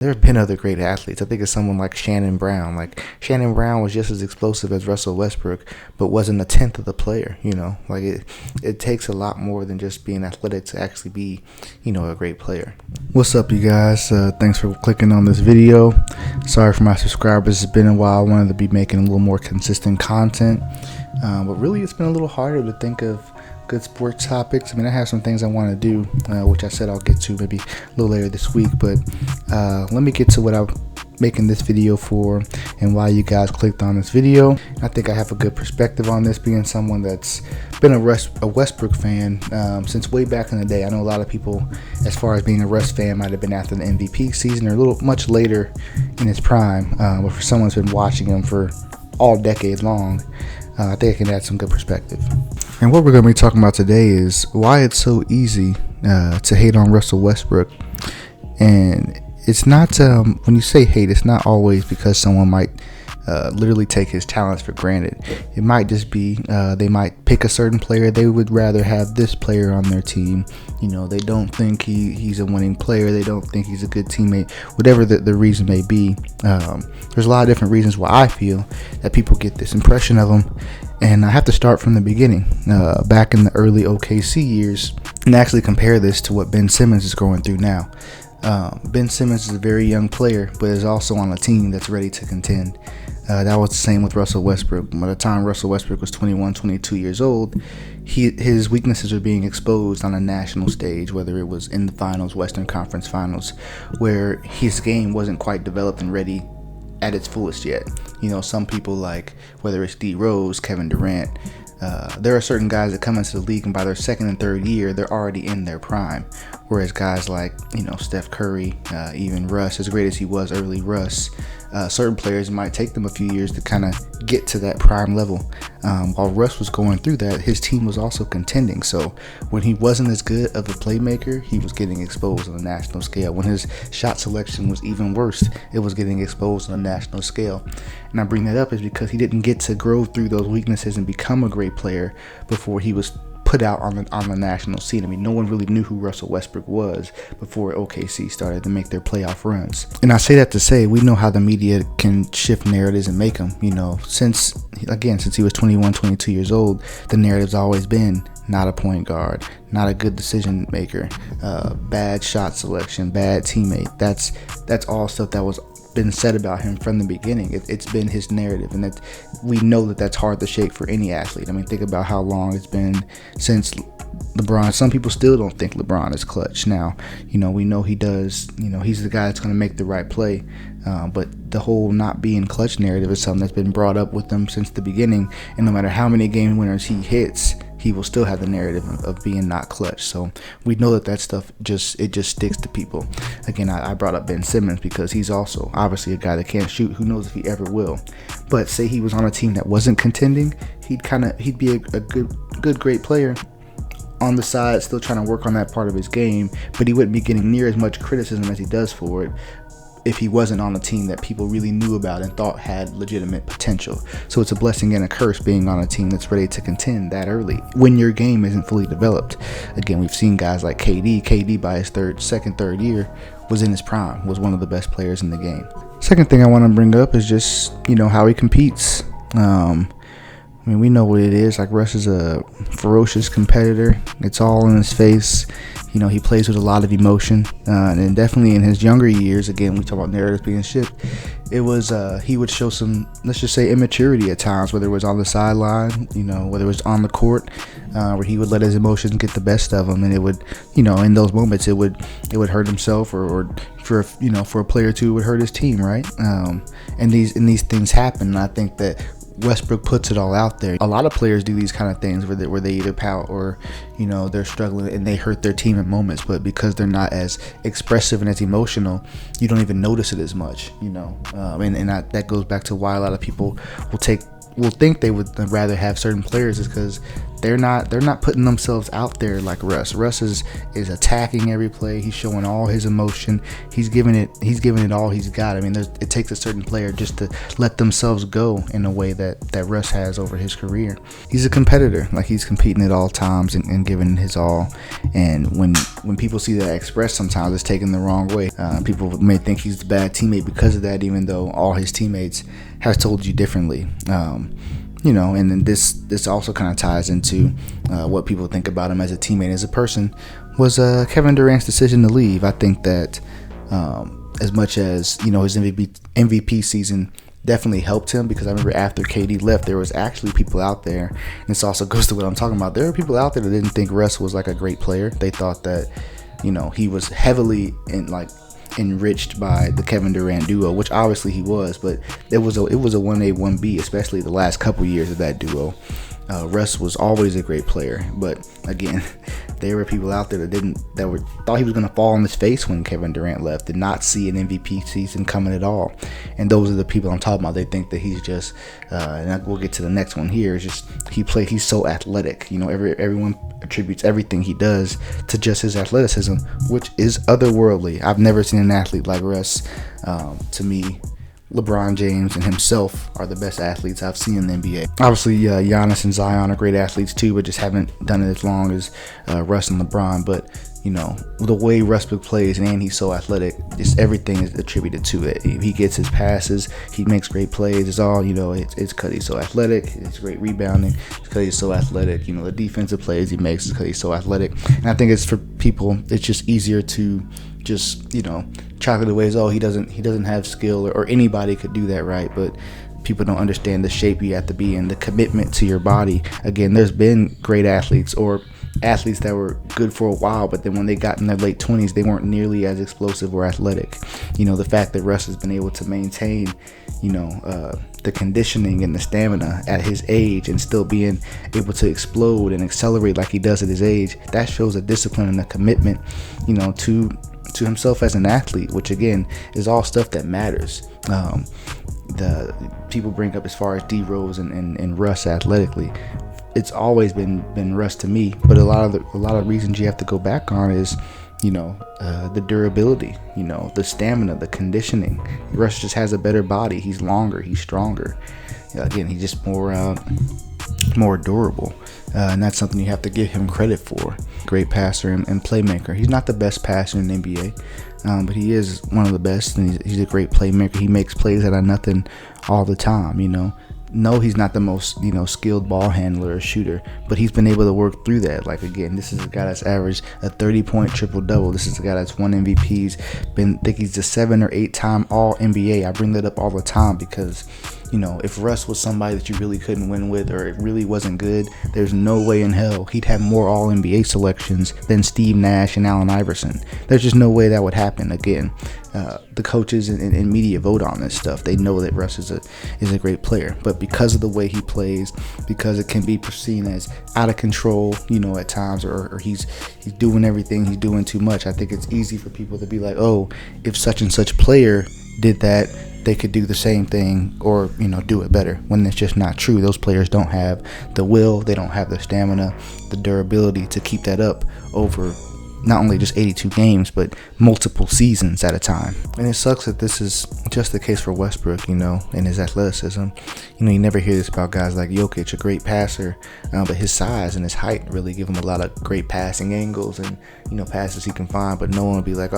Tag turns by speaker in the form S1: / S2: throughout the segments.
S1: There have been other great athletes. I think of someone like Shannon Brown. Like Shannon Brown was just as explosive as Russell Westbrook, but wasn't a tenth of the player. Like it takes a lot more than just being athletic to actually be, a great player. What's up, you guys? Thanks for clicking on this video. Sorry for my subscribers. It's been a while. I wanted to be making a little more consistent content, but really, it's been a little harder to think of good sports topics. I mean, I have some things I want to do, which I said I'll get to maybe a little later this week, but let me get to what I'm making this video for and why you guys clicked on this video. I think I have a good perspective on this, being someone that's been a Westbrook fan since way back in the day. I know a lot of people, as far as being a Russ fan, might have been after the MVP season or a little much later in his prime, but for someone that's been watching him for all decade long, I think I can add some good perspective. And what we're going to be talking about today is why it's so easy to hate on Russell Westbrook. And it's not, when you say hate, it's not always because someone might literally take his talents for granted. It might just be they might pick a certain player. They would rather have this player on their team. They don't think he's a winning player. They don't think he's a good teammate. Whatever the reason may be, there's a lot of different reasons why I feel that people get this impression of him. And I have to start from the beginning, back in the early OKC years, and actually compare this to what Ben Simmons is going through now. Ben Simmons is a very young player, but is also on a team that's ready to contend. That was the same with Russell Westbrook. By the time Russell Westbrook was 21, 22 years old, his weaknesses were being exposed on a national stage, whether it was in the finals, Western Conference Finals, where his game wasn't quite developed and ready at its fullest yet. Some people, like whether it's D Rose, Kevin Durant, there are certain guys that come into the league and by their second and third year they're already in their prime, whereas guys like Steph Curry, even Russ, as great as he was early Russ, certain players might take them a few years to kind of get to that prime level. While Russ was going through that, his team was also contending. So when he wasn't as good of a playmaker, he was getting exposed on a national scale. When his shot selection was even worse, it was getting exposed on a national scale. And I bring that up is because he didn't get to grow through those weaknesses and become a great player before he was put out on the national scene. I mean, no one really knew who Russell Westbrook was before OKC started to make their playoff runs. And I say that to say, we know how the media can shift narratives and make them. Since he was 21, 22 years old, the narrative's always been not a point guard, not a good decision maker, bad shot selection, bad teammate. That's all stuff that was been said about him from the beginning. It's been his narrative, and that we know that that's hard to shake for any athlete. I mean, think about how long it's been since LeBron. Some people still don't think LeBron is clutch. Now, we know he does. He's the guy that's going to make the right play. But the whole not being clutch narrative is something that's been brought up with him since the beginning. And no matter how many game winners he hits, he will still have the narrative of being not clutch. So we know that stuff just sticks to people. Again, I brought up Ben Simmons because he's also obviously a guy that can't shoot. Who knows if he ever will? But say he was on a team that wasn't contending, he'd be a great player on the side, still trying to work on that part of his game, but he wouldn't be getting near as much criticism as he does for it if he wasn't on a team that people really knew about and thought had legitimate potential. So it's a blessing and a curse being on a team that's ready to contend that early when your game isn't fully developed. Again, we've seen guys like KD by his third year was in his prime, was one of the best players in the game. Second thing I want to bring up is just how he competes. I mean, we know what it is. Like, Russ is a ferocious competitor. It's all in his face. He plays with a lot of emotion, and definitely in his younger years, again, we talk about narratives being shifted, it was, he would show some, let's just say, immaturity at times, whether it was on the sideline, whether it was on the court, where he would let his emotions get the best of him, and it would, in those moments, it would hurt himself, or for a player or two, it would hurt his team, right? And these things happen, and I think that Westbrook puts it all out there. A lot of players do these kind of things where they either pout or they're struggling and they hurt their team in moments, but because they're not as expressive and as emotional, you don't even notice it as much. That goes back to why a lot of people will think they would rather have certain players, is because they're not putting themselves out there like Russ. Russ is attacking every play. He's showing all his emotion. He's giving it all he's got. I mean, it takes a certain player just to let themselves go in a way that Russ has over his career. He's a competitor. Like, he's competing at all times and giving his all. And when people see that expressed, sometimes it's taken the wrong way. People may think he's the bad teammate because of that, even though all his teammates have told you differently. And then this also kind of ties into what people think about him as a teammate, as a person, was Kevin Durant's decision to leave. I think that as much as, his MVP season definitely helped him, because I remember after KD left, there was actually people out there, and this also goes to what I'm talking about. There were people out there that didn't think Russ was like a great player. They thought that, he was heavily enriched by the Kevin Durant duo, which obviously he was, but it was a 1A 1B, especially the last couple years of that duo. Russ was always a great player, but again, there were people out there that thought he was going to fall on his face when Kevin Durant left, did not see an MVP season coming at all. And those are the people I'm talking about. They think that he's just, and we'll get to the next one here, is just he's so athletic. Everyone attributes everything he does to just his athleticism, which is otherworldly. I've never seen an athlete like Russ. To me, LeBron James and himself are the best athletes I've seen in the NBA. Obviously, Giannis and Zion are great athletes too, but just haven't done it as long as Russ and LeBron. But the way Westbrook plays, and he's so athletic, just everything is attributed to it. He gets his passes, he makes great plays. It's all, it's because he's so athletic. It's great rebounding. It's because he's so athletic. The defensive plays he makes is because he's so athletic. And I think it's for people, it's just easier to just chalk it away as, he doesn't have skill, or anybody could do that, right? But people don't understand the shape you have to be in, the commitment to your body. Again, there's been great athletes, or athletes that were good for a while, but then when they got in their late 20s, they weren't nearly as explosive or athletic. The fact that Russ has been able to maintain the conditioning and the stamina at his age, and still being able to explode and accelerate like he does at his age, that shows a discipline and a commitment to himself as an athlete, which again is all stuff that matters. The people bring up as far as D Rose and Russ athletically, it's always been Russ to me. But a lot of reasons you have to go back on is the durability, the stamina, the conditioning. Russ just has a better body. He's longer, he's stronger. Again, he's just more durable, and that's something you have to give him credit for. Great passer and playmaker. He's not the best passer in the NBA, but he is one of the best, and he's a great playmaker. He makes plays out of nothing all the time. No, he's not the most skilled ball handler or shooter, but he's been able to work through that. Like, again, this is a guy that's averaged a 30-point triple-double. This is a guy that's won MVPs. I think he's the 7 or 8 time All NBA. I bring that up all the time because if Russ was somebody that you really couldn't win with, or it really wasn't good, there's no way in hell he'd have more All NBA selections than Steve Nash and Allen Iverson. There's just no way that would happen. Again, the coaches and media vote on this stuff. They know that Russ is a great player, but because of the way he plays, because it can be perceived as out of control, at times, or he's doing everything, he's doing too much. I think it's easy for people to be like, if such and such player did that, they could do the same thing, or do it better, when it's just not true. Those players don't have the will, they don't have the stamina, the durability to keep that up over not only just 82 games, but multiple seasons at a time. And it sucks that this is just the case for Westbrook, and his athleticism. You never hear this about guys like Jokic, a great passer, but his size and his height really give him a lot of great passing angles and, passes he can find, but no one will be like,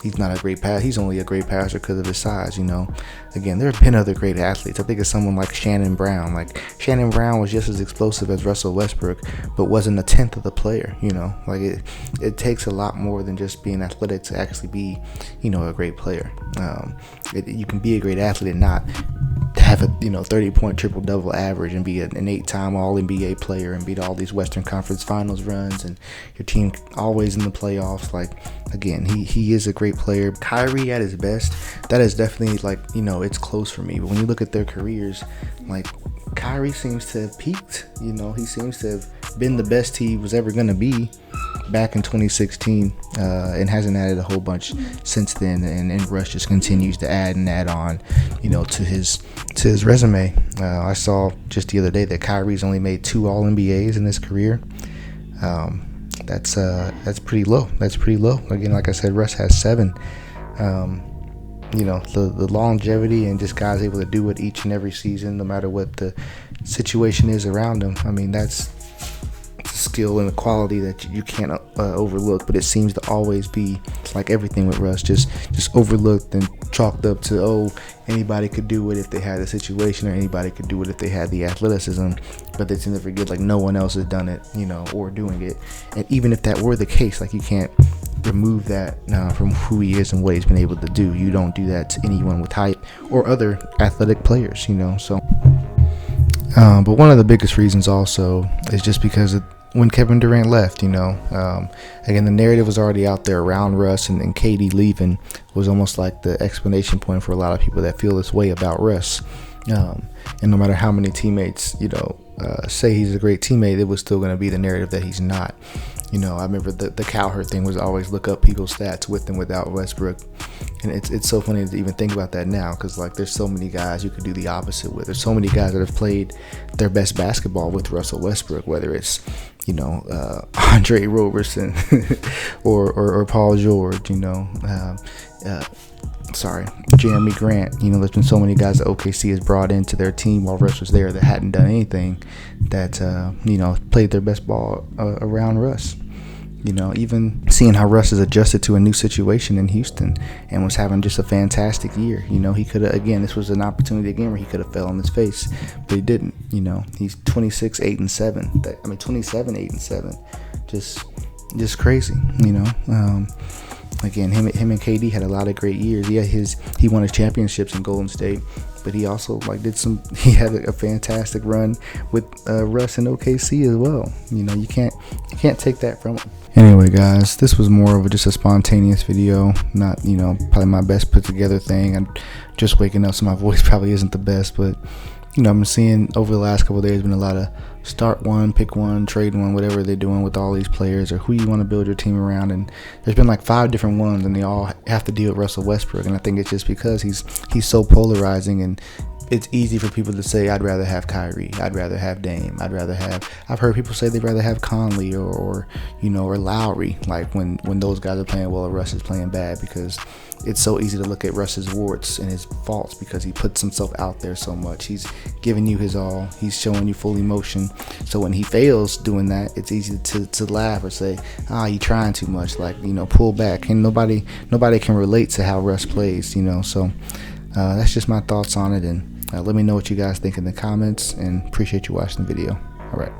S1: he's not a great passer. He's only a great passer because of his size, Again, there have been other great athletes. I think of someone like Shannon Brown. Like, Shannon Brown was just as explosive as Russell Westbrook, but wasn't a tenth of the player, Like, it takes a lot more than just being athletic to actually be, a great player. You can be a great athlete and not have a 30-point triple-double average and be an 8-time All-NBA player and beat all these Western Conference Finals runs and your team always in the playoffs. Like, again, he is a great player. Kyrie at his best, that is definitely it's close for me. But when you look at their careers, like, Kyrie seems to have peaked. He seems to have been the best he was ever going to be back in 2016, and hasn't added a whole bunch since then. And Russ just continues to add and add on, to his resume. I saw just the other day that Kyrie's only made 2 All NBAs in his career. That's pretty low. That's pretty low. Again, like I said, Russ has 7. The longevity and just guys able to do it each and every season, no matter what the situation is around them. I mean, that's skill and a quality that you can't overlook, but it seems to always be like everything with Russ, just overlooked and chalked up to, oh, anybody could do it if they had the situation, or anybody could do it if they had the athleticism, but they tend to forget like no one else has done it, or doing it. And even if that were the case, like you can't remove that from who he is and what he's been able to do. You don't do that to anyone with height or other athletic players, so but one of the biggest reasons also is just because when Kevin Durant left, again, the narrative was already out there around Russ, and KD leaving was almost like the explanation point for a lot of people that feel this way about Russ. And no matter how many teammates, say he's a great teammate, it was still going to be the narrative that he's not. I remember the Cowherd thing was always look up people's stats with and without Westbrook. And it's so funny to even think about that now, because like there's so many guys you could do the opposite with. There's so many guys that have played their best basketball with Russell Westbrook, whether it's Andre Roberson or Paul George, Jeremy Grant. There's been so many guys that OKC has brought into their team while Russ was there that hadn't done anything, that played their best ball around Russ. Even seeing how Russ has adjusted to a new situation in Houston and was having just a fantastic year. He could have, again, this was an opportunity again where he could have fell on his face, but he didn't. He's 26, 8-7. 27, 8-7. Just crazy. Again, him and KD had a lot of great years. Yeah, he won his championships in Golden State, but he also he had a fantastic run with Russ and OKC as well. You can't take that from him. Anyway, guys, this was more of just a spontaneous video, not probably my best put together thing. I'm just waking up, so my voice probably isn't the best, but I've been seeing over the last couple of days, been a lot of start one, pick one, trade one, whatever they're doing with all these players, or who you want to build your team around. And there's been like 5 different ones, and they all have to deal with Russell Westbrook. And I think it's just because he's so polarizing, and it's easy for people to say, I'd rather have Kyrie, I'd rather have Dame, I've heard people say they'd rather have Conley or Lowry, like when those guys are playing well and Russ is playing bad, because it's so easy to look at Russ's warts and his faults because he puts himself out there so much. He's giving you his all. He's showing you full emotion. So when he fails doing that, it's easy to laugh or say, you're trying too much, like, pull back. And nobody can relate to how Russ plays, so that's just my thoughts on it. And let me know what you guys think in the comments, and appreciate you watching the video. All right.